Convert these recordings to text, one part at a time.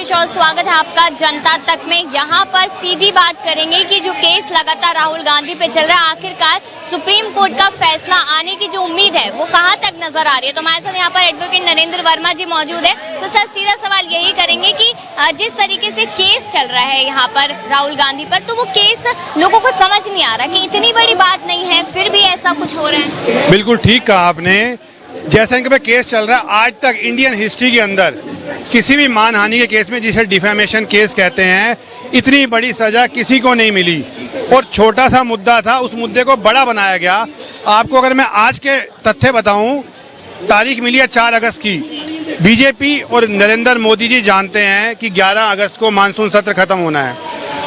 आशीष और स्वागत है आपका जनता तक में। यहाँ पर सीधी बात करेंगे कि जो केस लगातार राहुल गांधी पे चल रहा है, आखिरकार सुप्रीम कोर्ट का फैसला आने की जो उम्मीद है वो कहाँ तक नजर आ रही है। तो हमारे साथ यहाँ पर एडवोकेट नरेंद्र वर्मा जी मौजूद है। तो सर सीधा सवाल यही करेंगे कि जिस तरीके से केस चल रहा है यहाँ पर राहुल गांधी पर, तो वो केस लोगों को समझ नहीं आ रहा कि इतनी बड़ी बात नहीं है, फिर भी ऐसा कुछ हो रहा है। बिल्कुल ठीक कहा आपने। जैसा कि केस चल रहा है, आज तक इंडियन हिस्ट्री के अंदर किसी भी मानहानि के केस में, जिसे डिफेमेशन केस कहते हैं, इतनी बड़ी सजा किसी को नहीं मिली। और छोटा सा मुद्दा था, उस मुद्दे को बड़ा बनाया गया। आपको अगर मैं आज के तथ्य बताऊं, तारीख मिली है 4 अगस्त की। बीजेपी और नरेंद्र मोदी जी जानते हैं कि 11 अगस्त को मानसून सत्र खत्म होना है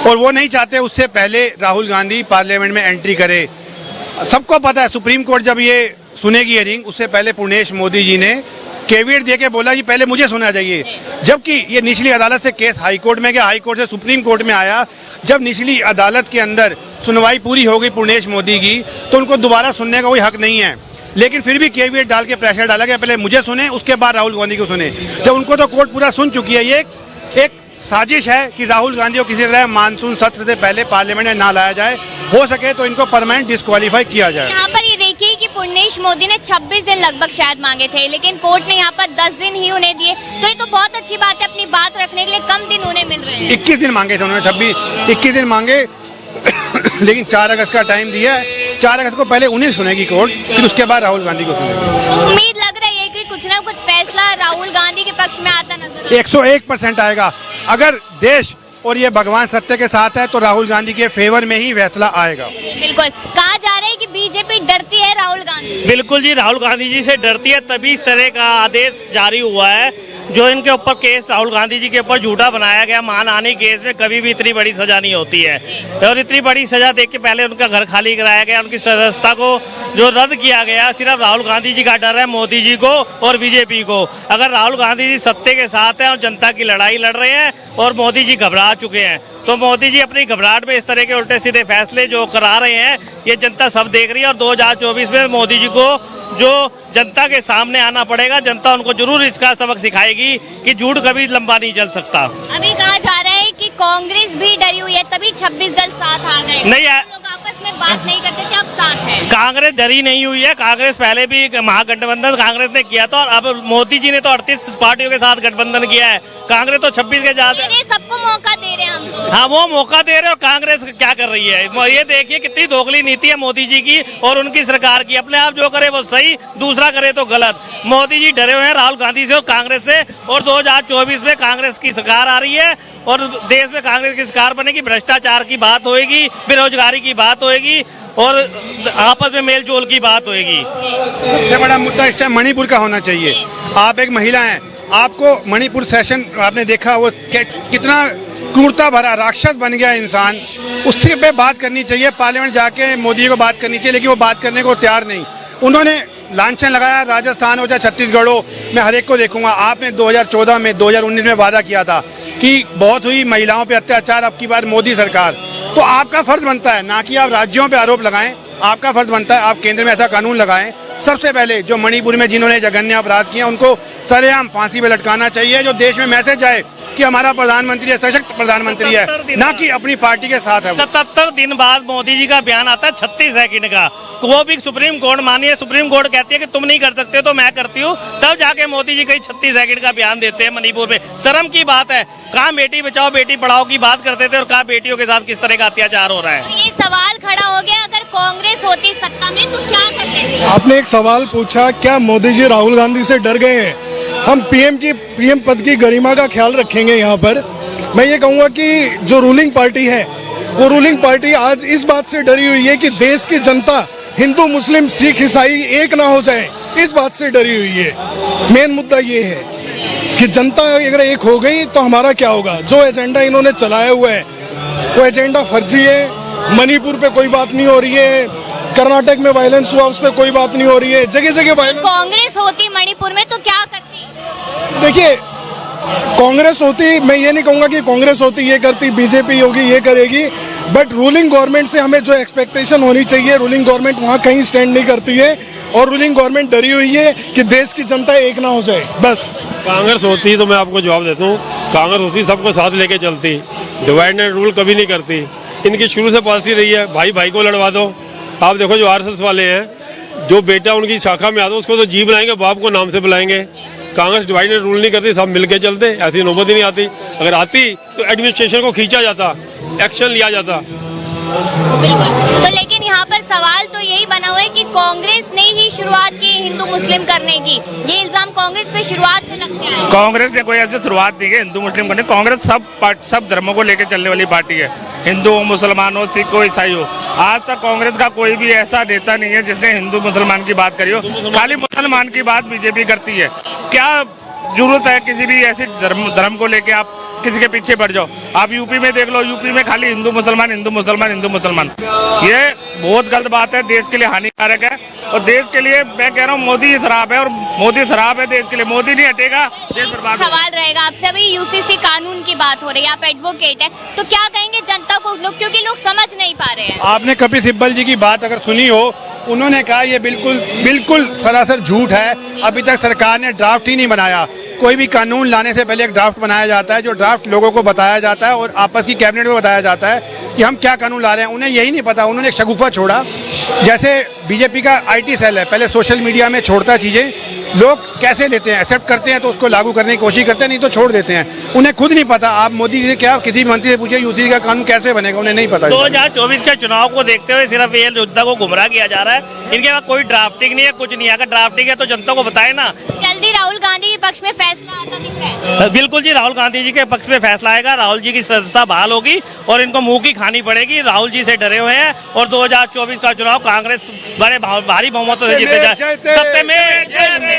और वो नहीं चाहते उससे पहले राहुल गांधी पार्लियामेंट में एंट्री करे। सबको पता है सुप्रीम कोर्ट जब ये सुनेगी हियरिंग, उससे पहले पुर्णेश मोदी जी ने कैविएट दे के बोला जी पहले मुझे सुना चाहिए। जबकि ये निचली अदालत से केस हाई कोर्ट में गया, हाई कोर्ट से सुप्रीम कोर्ट में आया। जब निचली अदालत के अंदर सुनवाई पूरी हो गई पुर्णेश मोदी की, तो उनको दोबारा सुनने का कोई हक नहीं है। लेकिन फिर भी कैविएट डाल के प्रेशर डाला गया, पहले मुझे सुने उसके बाद राहुल गांधी को सुने। जब उनको तो कोर्ट पूरा सुन चुकी है। ये एक साजिश है कि राहुल गांधी को किसी तरह मानसून सत्र से पहले पार्लियामेंट में ना लाया जाए। हो सके तो इनको परमानेंट डिस्क्वालीफाई किया जाए। यहाँ पर ये देखिए कि पुर्णेश मोदी ने 26 दिन लगभग शायद मांगे थे, लेकिन कोर्ट ने यहाँ पर 10 दिन ही उन्हें दिए। तो ये तो बहुत अच्छी बात है, अपनी बात रखने के लिए कम दिन उन्हें मिल रहे हैं। 21 दिन मांगे थे उन्होंने, 21 दिन मांगे लेकिन 4 अगस्त का टाइम दिया है। 4 अगस्त को पहले उन्हें सुनेगी कोर्ट, फिर उसके बाद राहुल गांधी को सुनेगी। तो उम्मीद लग रही है कि कुछ ना कुछ फैसला राहुल गांधी के पक्ष में आता नजर 101% आएगा। अगर देश और ये भगवान सत्य के साथ है तो राहुल गांधी के फेवर में ही फैसला आएगा। बिल्कुल। कहा जा रहा है कि बीजेपी डरती है राहुल गांधी। बिल्कुल जी, राहुल गांधी जी से डरती है, तभी इस तरह का आदेश जारी हुआ है। जो इनके ऊपर केस राहुल गांधी जी के ऊपर झूठा बनाया गया, मानहानि केस में कभी भी इतनी बड़ी सजा नहीं होती है। और इतनी बड़ी सजा देख के पहले उनका घर खाली कराया गया, उनकी सदस्यता को जो रद्द किया गया। सिर्फ राहुल गांधी जी का डर है, मोदी जी को और बीजेपी को। अगर राहुल गांधी जी सत्य के साथ हैं और जनता की लड़ाई लड़ रहे हैं और मोदी जी घबरा चुके हैं, तो मोदी जी अपनी घबराहट में इस तरह के उल्टे सीधे फैसले जो करा रहे हैं, ये जनता सब देख रही है। और 2024 में मोदी जी को जो जनता के सामने आना पड़ेगा, जनता उनको जरूर इसका सबक सिखाएगी कि झूठ कभी लंबा नहीं चल सकता। अभी कहा जा रहा है कि कांग्रेस भी डरी हुई है, तभी 26 दल साथ आ गए। नहीं है, लोग आपस में बात नहीं करते थे, अब साथ है। कांग्रेस डरी नहीं हुई है। कांग्रेस पहले भी महागठबंधन कांग्रेस ने किया था, और अब मोदी जी ने तो 38 पार्टियों के साथ गठबंधन किया है। कांग्रेस तो 26 के साथ है। सबको मौका दे रहे हैं हम तो। हाँ, वो मौका दे रहे हैं। और कांग्रेस क्या कर रही है, ये देखिए कितनी दोगली नीति है मोदी जी की और उनकी सरकार की। अपने आप जो करे वो सही, दूसरा करे तो गलत। मोदी जी डरे हुए हैं राहुल गांधी से और कांग्रेस से। और 2024 में कांग्रेस की सरकार आ रही है और देश में कांग्रेस की सरकार बनेगी। भ्रष्टाचार की बात होएगी, बेरोजगारी की बात होएगी और आपस में मेल जोल की बात होएगी। सबसे बड़ा मुद्दा इस टाइम मणिपुर का होना चाहिए। आप एक महिला हैं, आपको मणिपुर सेशन आपने देखा, वो कितना क्रूरता भरा राक्षस बन गया इंसान। उससे पे बात करनी चाहिए, पार्लियामेंट जाके मोदी को बात करनी चाहिए, लेकिन वो बात करने को तैयार नहीं। उन्होंने लांछन लगाया, राजस्थान हो चाहे छत्तीसगढ़ हो, मैं हर एक को देखूंगा। आपने 2014 में 2019 में वादा किया था कि बहुत हुई महिलाओं पे अत्याचार, अब की बार मोदी सरकार। तो आपका फर्ज बनता है, ना कि आप राज्यों पे आरोप लगाएं, आपका फर्ज बनता है आप केंद्र में ऐसा कानून लगाएं। सबसे पहले जो मणिपुर में जिन्होंने जघन्य अपराध किए उनको सरेआम फांसी पे लटकाना चाहिए। जो देश में मैसेज आए कि हमारा प्रधानमंत्री है, सशक्त प्रधानमंत्री है, ना कि अपनी पार्टी के साथ है। 77 दिन बाद मोदी जी का बयान आता है 36 सेकंड का, वो भी सुप्रीम कोर्ट मानिए। सुप्रीम कोर्ट कहती है कि तुम नहीं कर सकते तो मैं करती हूँ, तब जाके मोदी जी कहीं 36 सेकंड का बयान देते हैं मणिपुर में। शर्म की बात है। कहाँ बेटी बचाओ बेटी पढ़ाओ की बात करते थे और कहाँ बेटियों के साथ किस तरह का अत्याचार हो रहा है। तो ये सवाल खड़ा हो गया, अगर कांग्रेस होती सत्ता में तो क्या कर लेती? आपने एक सवाल पूछा, क्या मोदी जी राहुल गांधी से डर गए हैं? हम पीएम पद की गरिमा का ख्याल रखेंगे। यहाँ पर मैं ये कहूँगा कि जो रूलिंग पार्टी है, वो रूलिंग पार्टी आज इस बात से डरी हुई है कि देश की जनता हिंदू मुस्लिम सिख ईसाई एक ना हो जाए, इस बात से डरी हुई है। मेन मुद्दा ये है कि जनता अगर एक हो गई तो हमारा क्या होगा। जो एजेंडा इन्होंने चलाया हुआ है वो एजेंडा फर्जी है। मणिपुर पे कोई बात नहीं हो रही है, कर्नाटक में वायलेंस हुआ उस पर कोई बात नहीं हो रही है, जगह जगह वायलेंस। कांग्रेस होती मणिपुर में तो क्या करती? देखिए, कांग्रेस होती, मैं ये नहीं कहूँगा कि कांग्रेस होती ये करती, बीजेपी होगी ये करेगी, बट रूलिंग गवर्नमेंट से हमें जो एक्सपेक्टेशन होनी चाहिए, रूलिंग गवर्नमेंट वहाँ कहीं स्टैंड नहीं करती है। और रूलिंग गवर्नमेंट डरी हुई है कि देश की जनता एक ना हो जाए। बस कांग्रेस होती तो मैं आपको जवाब देता हूँ, कांग्रेस होती सबको साथ लेके चलती, डिवाइड एंड रूल कभी नहीं करती। इनकी शुरू से पॉलिसी रही है भाई भाई को लड़वा दो। आप देखो जो आरएसएस वाले हैं, जो बेटा उनकी शाखा में आता है उसको तो जी बुलाएंगे, बाप को नाम से बुलाएंगे। कांग्रेस डिवाइड एंड रूल नहीं करती, सब मिलके चलते, ऐसी नौबत ही नहीं आती। अगर आती तो एडमिनिस्ट्रेशन को खींचा जाता, एक्शन लिया जाता। बिल्कुल। तो लेकिन यहाँ पर सवाल तो यही बना हुआ है कि कांग्रेस ने ही शुरुआत की हिंदू मुस्लिम करने की, ये इल्जाम कांग्रेस पे शुरुआत से लगते आया है। कांग्रेस ने कोई ऐसी शुरुआत नहीं है हिंदू मुस्लिम करने। कांग्रेस सब धर्मों को लेकर चलने वाली पार्टी है, हिंदू हो, मुसलमान हो, सिख हो, ईसाई हो। आज तक कांग्रेस का कोई भी ऐसा नेता नहीं है जिसने हिंदू मुसलमान की बात करी हो, खाली मुसलमान की बात बीजेपी करती है। क्या जरूरत है किसी भी ऐसे धर्म को लेके आप किसी के पीछे बढ़ जाओ? आप यूपी में देख लो, यूपी में खाली हिंदू मुसलमान हिंदू मुसलमान हिंदू मुसलमान। ये बहुत गलत बात है, देश के लिए हानिकारक है। और देश के लिए मैं कह रहा हूँ मोदी ही शराब है, और मोदी शराब है देश के लिए। मोदी नहीं हटेगा, देश बर्बाद। सवाल रहेगा आपसे, अभी यूसीसी कानून की बात हो रही है, आप एडवोकेट है, तो क्या कहेंगे जनता को, लोग क्योंकि लोग समझ नहीं पा रहे हैं। आपने कपिल सिब्बल जी की बात अगर सुनी हो, उन्होंने कहा ये बिल्कुल सरासर झूठ है। अभी तक सरकार ने ड्राफ्ट ही नहीं बनाया। कोई भी कानून लाने से पहले एक ड्राफ्ट बनाया जाता है, जो ड्राफ्ट लोगों को बताया जाता है और आपस की कैबिनेट में बताया जाता है कि हम क्या कानून ला रहे हैं। उन्हें यही नहीं पता, उन्होंने एक शगुफा छोड़ा। जैसे बीजेपी का आईटी सेल है, पहले सोशल मीडिया में छोड़ता चीजें, लोग कैसे लेते हैं, एक्सेप्ट करते हैं तो उसको लागू करने की कोशिश करते हैं, नहीं तो छोड़ देते हैं। उन्हें खुद नहीं पता। आप मोदी जी से क्या किसी मंत्री से पूछे यूसीसी का कानून कैसे बनेगा, उन्हें नहीं पता। 2024 के चुनाव को देखते हुए सिर्फ ये जनता को गुमराह किया जा रहा है। इनके पास कोई ड्राफ्टिंग नहीं है, कुछ नहीं है। अगर ड्राफ्टिंग है तो जनता को बताए ना। जल्दी राहुल गांधी के पक्ष में फैसला आता दिख रहा है। बिल्कुल जी, राहुल गांधी जी के पक्ष में फैसला आएगा। राहुल जी की सदस्यता बहाल होगी और इनको मुंह की खानी पड़ेगी। राहुल जी से डरे हुए हैं और 2024 का चुनाव कांग्रेस बड़े भारी बहुमतों से जीते जाए। सत्य में